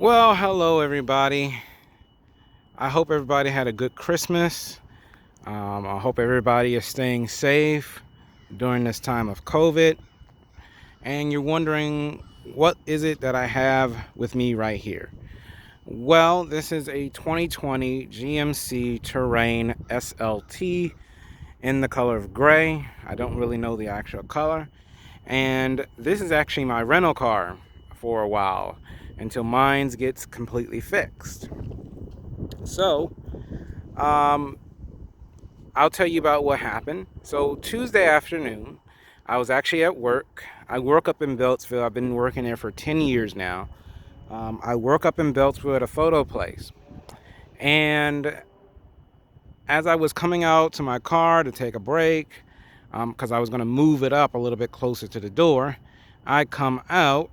Well, hello everybody. I hope everybody had a good Christmas. I hope everybody is staying safe during this time of COVID. And you're wondering, what is it that I have with me right here? Well, this is a 2020 GMC Terrain SLT in the color of gray. I don't really know the actual color. And this is actually my rental car for a while until mine gets completely fixed. So, um, I'll tell you about what happened. So, Tuesday afternoon, I was actually at work. I work up in Beltsville. I've been working there for 10 years now. I work up in Beltsville at a photo place. And as I was coming out to my car to take a break, because I was going to move it up a little bit closer to the door, I come out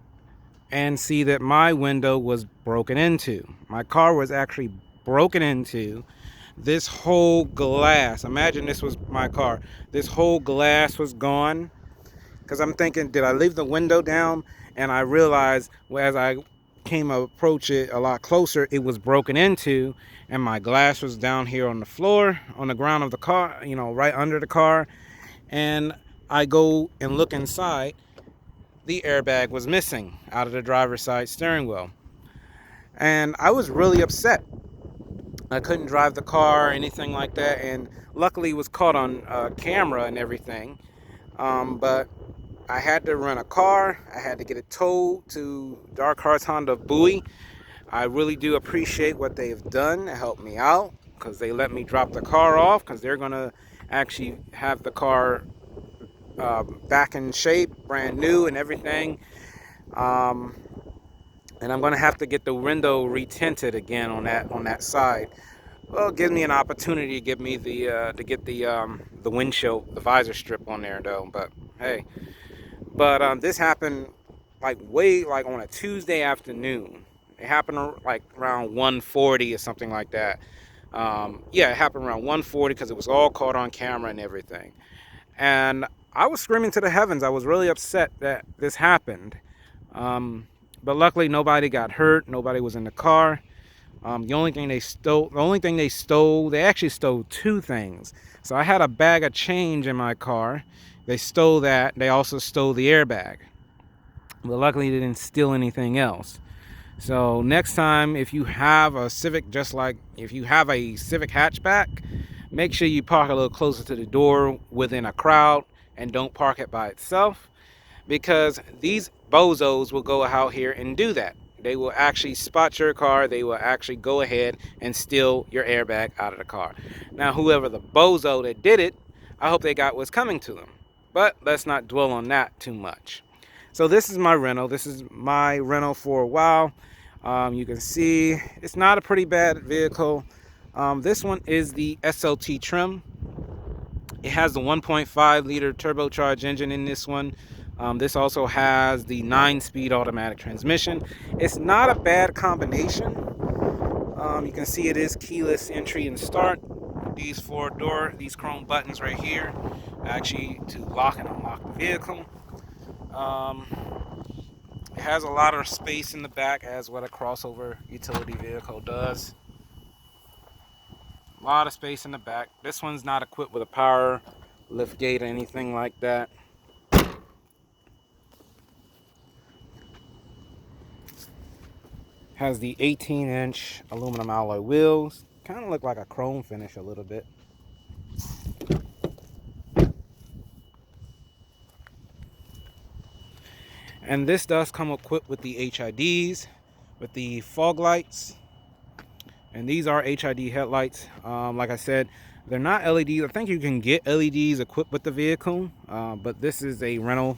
and see that my window was broken into. My car was actually broken into. This whole glass, imagine this was my car, this whole glass was gone. Because I'm thinking, did I leave the window down? And I realized, well, as I came to approach it a lot closer, it was broken into, and my glass was down here on the floor, on the ground of the car, right under the car. And I go and look inside. The airbag was missing out of the driver's side steering wheel. And I was really upset. I couldn't drive the car or anything like that, and luckily it was caught on camera and everything. But I had to rent a car. I had to get it towed to Dark Hearts Honda Bowie. I really do appreciate what they've done to help me out, because they let me drop the car off, because they're going to actually have the car back in shape, brand new and everything. And I'm going to have to get the window retinted again on that side. Well, it gives me an opportunity to get me the windshield, the visor strip on there though. But hey, this happened like on a Tuesday afternoon. It happened like around 1:40 or something like that. Yeah, it happened around 1:40 because it was all caught on camera and everything. And I was screaming to the heavens. I was really upset that this happened. But luckily nobody got hurt. Nobody was in the car. The only thing they stole, they actually stole two things. So I had a bag of change in my car. They stole that. They also stole the airbag. But luckily they didn't steal anything else. So next time, if you have a Civic, if you have a Civic hatchback, make sure you park a little closer to the door within a crowd, and don't park it by itself, because these bozos will go out here and do that. They will actually spot your car. They will actually go ahead and steal your airbag out of the car. Now, whoever the bozo that did it, I hope they got what's coming to them. But let's not dwell on that too much. So this is my rental. This is my rental for a while. You can see it's not a pretty bad vehicle. This one is the SLT trim. It has the 1.5 liter turbocharged engine in this one. This also has the 9-speed automatic transmission. It's not a bad combination. You can see it is keyless entry and start. These these chrome buttons right here, actually to lock and unlock the vehicle. It has a lot of space in the back, as what a crossover utility vehicle does. A lot of space in the back. This one's not equipped with a power lift gate or anything like that. Has the 18-inch aluminum alloy wheels. Kind of look like a chrome finish a little bit. And this does come equipped with the HIDs, with the fog lights. And these are HID headlights. Like I said, they're not LEDs. I think you can get LEDs equipped with the vehicle, but this is a rental.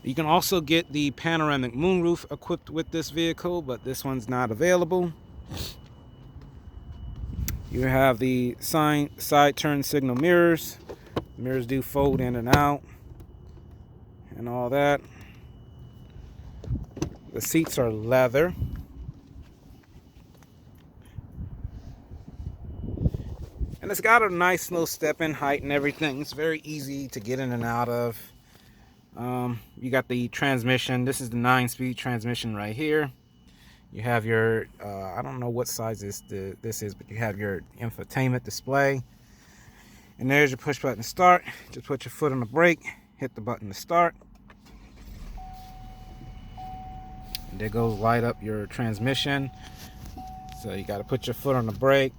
You can also get the panoramic moonroof equipped with this vehicle, but this one's not available. You have the side turn signal mirrors. Mirrors do fold in and out and all that. The seats are leather. And it's got a nice little step-in height and everything. It's very easy to get in and out of. You got the transmission. This is the 9-speed transmission right here. You have your, I don't know what size this is, but you have your infotainment display. And there's your push button to start. Just put your foot on the brake, hit the button to start. And there goes light up your transmission. So you got to put your foot on the brake.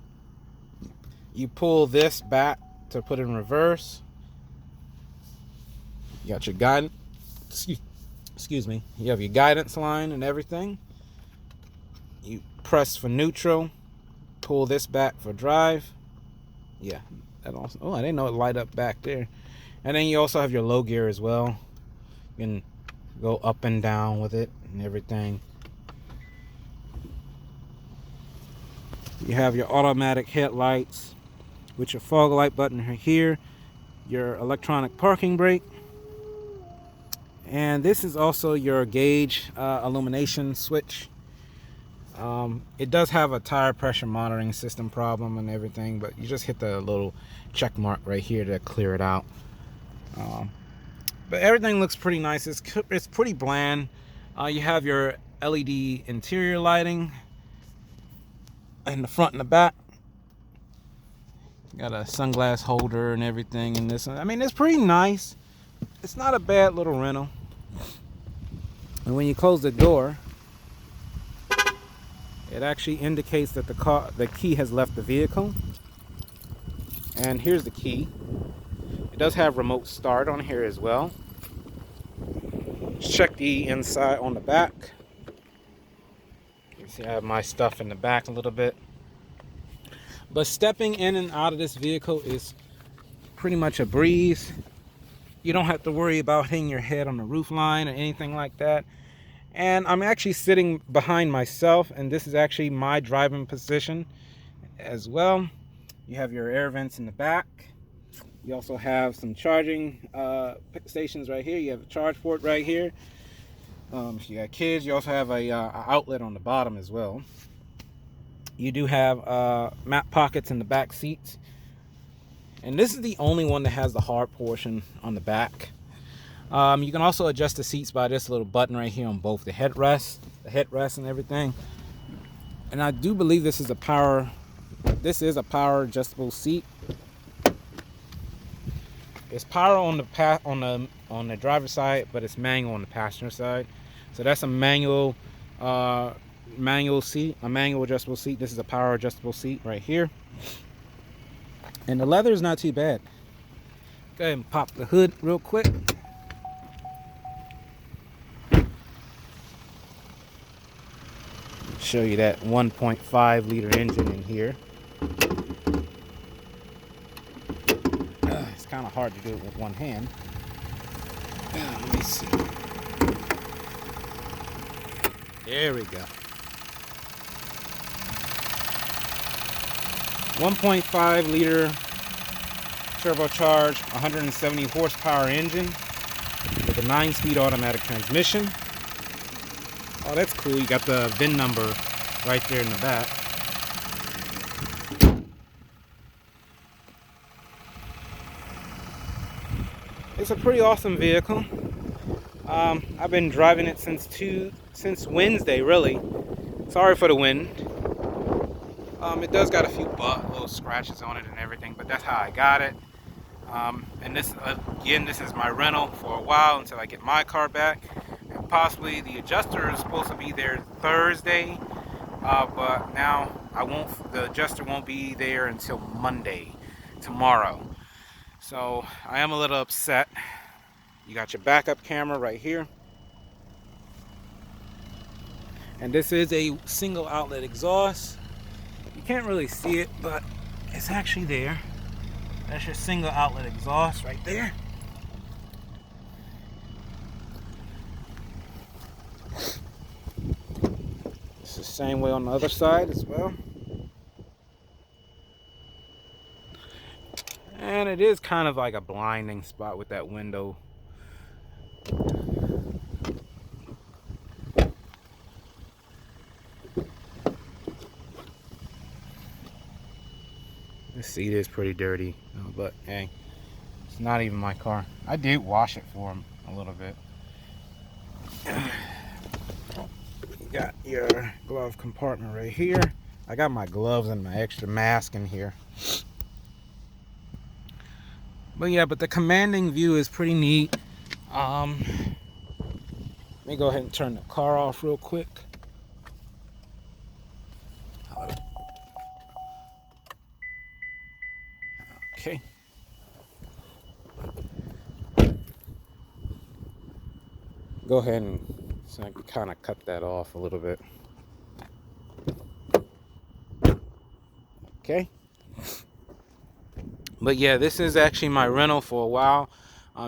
You pull this back to put it in reverse. You got your guidance. Excuse me. You have your guidance line and everything. You press for neutral. Pull this back for drive. Yeah. That also. Oh, I didn't know it light up back there. And then you also have your low gear as well. You can go up and down with it and everything. You have your automatic headlights with your fog light button here, your electronic parking brake, and this is also your gauge illumination switch. It does have a tire pressure monitoring system problem and everything, but you just hit the little check mark right here to clear it out. But everything looks pretty nice. It's pretty bland. You have your LED interior lighting in the front and the back. Got a sunglass holder and everything in this one. I mean, it's pretty nice. It's not a bad little rental. And when you close the door, it actually indicates that the key has left the vehicle. And here's the key. It does have remote start on here as well. Let's check the inside on the back. You can see I have my stuff in the back a little bit. But stepping in and out of this vehicle is pretty much a breeze. You don't have to worry about hitting your head on the roof line or anything like that. And I'm actually sitting behind myself, and this is actually my driving position as well. You have your air vents in the back. You also have some charging stations right here. You have a charge port right here. If you got kids, you also have a outlet on the bottom as well. You do have map pockets in the back seats. And this is the only one that has the hard portion on the back. You can also adjust the seats by this little button right here on both the headrests and everything. And I do believe this is a power adjustable seat. It's power on the driver's side, but it's manual on the passenger side. So that's a manual adjustable seat. This is a power adjustable seat right here. And the leather is not too bad. Go ahead and pop the hood real quick. Show you that 1.5 liter engine in here. It's kind of hard to do it with one hand. Let me see. There we go. 1.5 liter turbocharged 170 horsepower engine with a 9-speed automatic transmission. Oh, that's cool. You got the VIN number right there in the back. It's a pretty awesome vehicle. I've been driving it since Wednesday, really. Sorry for the wind. It does got a few little scratches on it and everything, but that's how I got it. And this, again, this is my rental for a while until I get my car back. And possibly the adjuster is supposed to be there Thursday, but now the adjuster won't be there until Monday, tomorrow. So I am a little upset. You got your backup camera right here. And this is a single outlet exhaust. You can't really see it, but it's actually there. That's your single outlet exhaust right there. It's the same way on the other side as well. And it is kind of like a blinding spot with that window. The seat is pretty dirty, but hey, it's not even my car. I did wash it for him a little bit. You got your glove compartment right here. I got my gloves and my extra mask in here. But yeah, but the commanding view is pretty neat. Let me go ahead and turn the car off real quick. Okay. Go ahead and so I can kind of cut that off a little bit. Okay. But yeah, this is actually my rental for a while.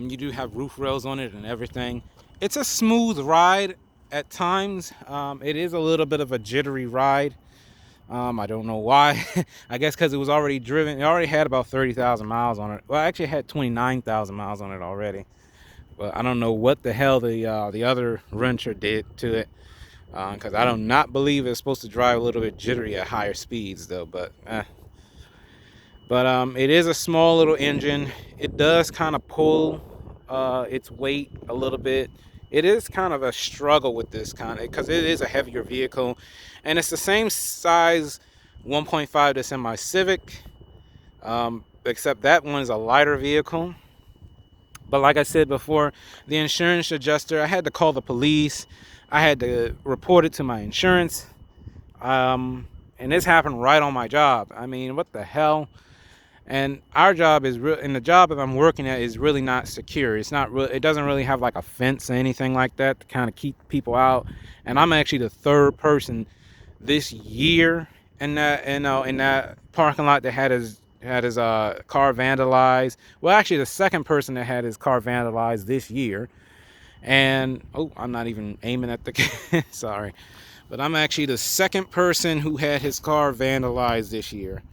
You do have roof rails on it and everything. It's a smooth ride at times. It is a little bit of a jittery ride. I don't know why. I guess because it was already driven. It already had about 30,000 miles on it. Well, actually it had 29,000 miles on it already. But I don't know what the hell the other renter did to it. Because I do not believe it's supposed to drive a little bit jittery at higher speeds though. But it is a small little engine. It does kind of pull its weight a little bit. It is kind of a struggle with this kind of, because it is a heavier vehicle, and it's the same size 1.5 that's in my Civic, except that one is a lighter vehicle. But like I said before, the insurance adjuster, I had to call the police. I had to report it to my insurance. And this happened right on my job. I mean, what the hell? And our job is and the job that I'm working at is really not secure. It's not really, it doesn't really have like a fence or anything like that to kind of keep people out. And I'm actually the third person this year in that parking lot that had his car vandalized. Well, actually the second person that had his car vandalized this year. And I'm not even aiming at the sorry, but I'm actually the second person who had his car vandalized this year.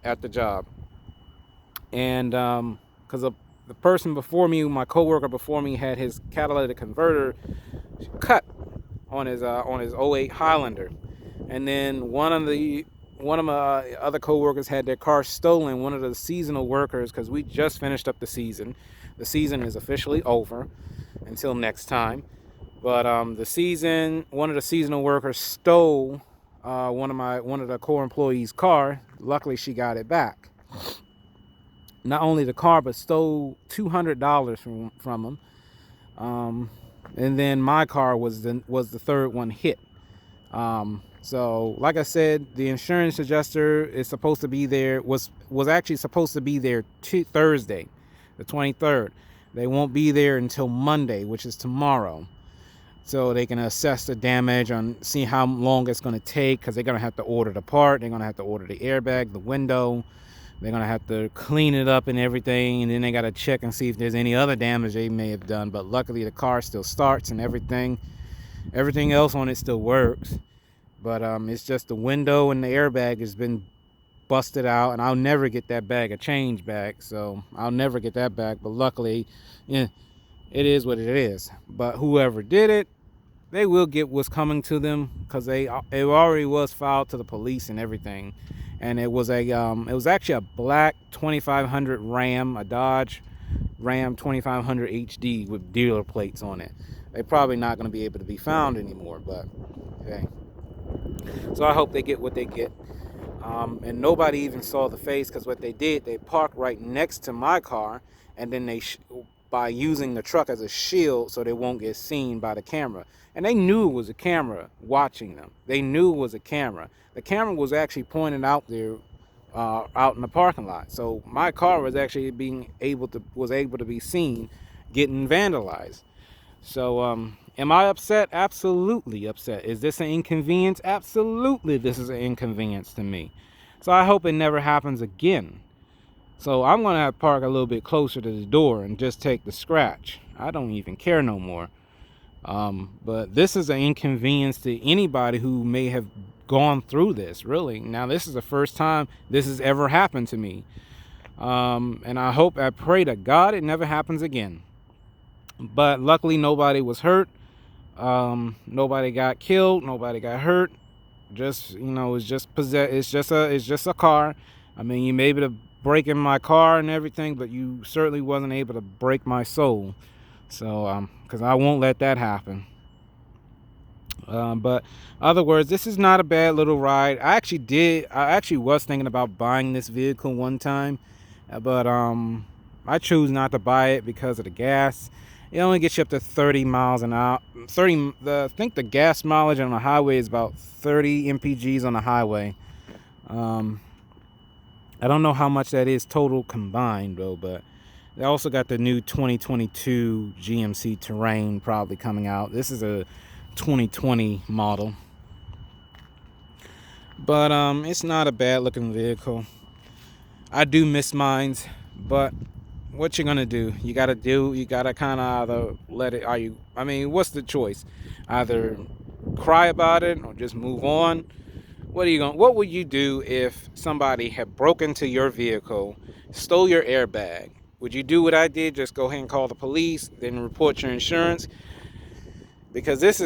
At the job, and because the person before me, my coworker before me, had his catalytic converter cut on his '08 Highlander, and then one of my other coworkers had their car stolen. One of the seasonal workers, because we just finished up the season. The season is officially over until next time, but one of the seasonal workers stole one of the core employees' car. Luckily, she got it back. Not only the car, but stole $200 from him. And then my car was the third one hit. So, like I said, the insurance adjuster is supposed to be there. Was actually supposed to be there Thursday, the 23rd. They won't be there until Monday, which is tomorrow. So they can assess the damage and see how long it's going to take, because they're going to have to order the part. They're going to have to order the airbag, the window. They're going to have to clean it up and everything. And then they got to check and see if there's any other damage they may have done. But luckily the car still starts and everything. Everything else on it still works. But it's just the window and the airbag has been busted out. And I'll never get that bag of change back. So I'll never get that back. But luckily, yeah, it is what it is. But whoever did it, they will get what's coming to them, because it already was filed to the police and everything. And it was actually a black 2500 Ram, a Dodge Ram 2500 HD with dealer plates on it. They're probably not going to be able to be found anymore, but hey. So I hope they get what they get. And nobody even saw the face, because what they did, they parked right next to my car, and then they by using the truck as a shield so they won't get seen by the camera. And they knew it was a camera watching them. They knew it was a camera. The camera was actually pointed out there, out in the parking lot. So my car was actually able to be seen getting vandalized. So am I upset? Absolutely upset. Is this an inconvenience? Absolutely, this is an inconvenience to me. So I hope it never happens again. So I'm going to have to park a little bit closer to the door and just take the scratch. I don't even care no more. But this is an inconvenience to anybody who may have gone through this, really. Now, this is the first time this has ever happened to me. And I pray to God it never happens again. But luckily, nobody was hurt. Nobody got killed. Nobody got hurt. Just, it's just a car. I mean, you may be able to break in my car and everything, but you certainly wasn't able to break my soul. So, because I won't let that happen. But other words, this is not a bad little ride. I actually was thinking about buying this vehicle one time, but I choose not to buy it because of the gas. It only gets you up to 30 miles an hour. I think the gas mileage on the highway is about 30 mpgs on the highway. Um, I don't know how much that is total combined though, but they also got the new 2022 GMC Terrain probably coming out. This is a 2020 model, but it's not a bad looking vehicle. I do miss mines, but what you're gonna do, you gotta kind of either let it, what's the choice? Either cry about it or just move on. What would you do if somebody had broken into your vehicle, stole your airbag? Would you do what I did, just go ahead and call the police, then report your insurance? Because that's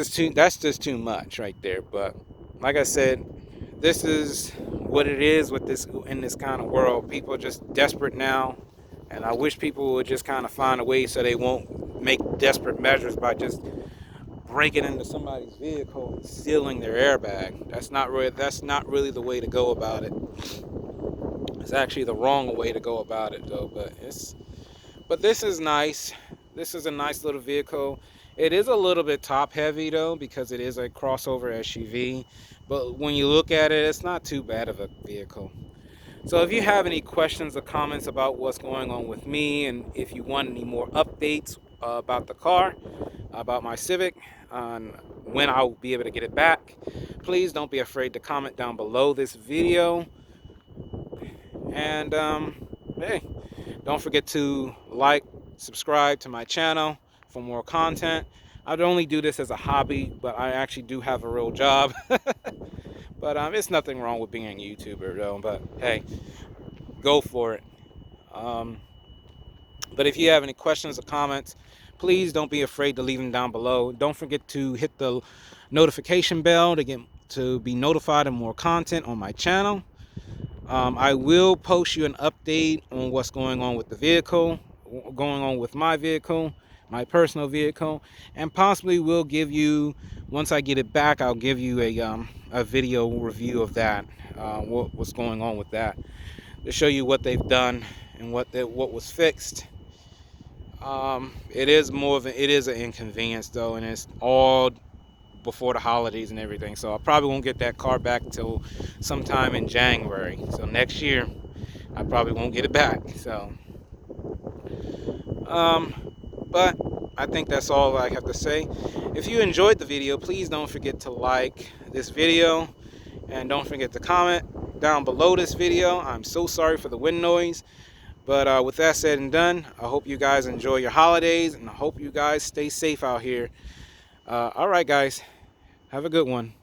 just too much right there. But like I said, this is what it is with this, in this kind of world. People are just desperate now, and I wish people would just kind of find a way so they won't make desperate measures by just breaking into somebody's vehicle and stealing their airbag. That's not really the way to go about it. It's actually the wrong way to go about it though. But this is nice. This is a nice little vehicle. It is a little bit top heavy though, because it is a crossover SUV. But when you look at it, it's not too bad of a vehicle. So if you have any questions or comments about what's going on with me, and if you want any more updates about the car, about my Civic, on when I'll be able to get it back, please don't be afraid to comment down below this video. And hey, don't forget to like, subscribe to my channel for more content. I'd only do this as a hobby, but I actually do have a real job. But it's nothing wrong with being a YouTuber though. But hey, go for it. But if you have any questions or comments, please don't be afraid to leave them down below. Don't forget to hit the notification bell to be notified of more content on my channel. I will post you an update on what's going on with the vehicle, going on with my vehicle, my personal vehicle, and possibly will give you, once I get it back, I'll give you a video review of that, what's going on with that, to show you what they've done and what was fixed. It is an inconvenience though, and it's all before the holidays and everything, so I probably won't get that car back till sometime in January. So next year I probably won't get it back. So but I think that's all I have to say. If you enjoyed the video, please don't forget to like this video, and don't forget to comment down below this video. I'm so sorry for the wind noise, but with that said and done, I hope you guys enjoy your holidays, and I hope you guys stay safe out here. All right guys, have a good one.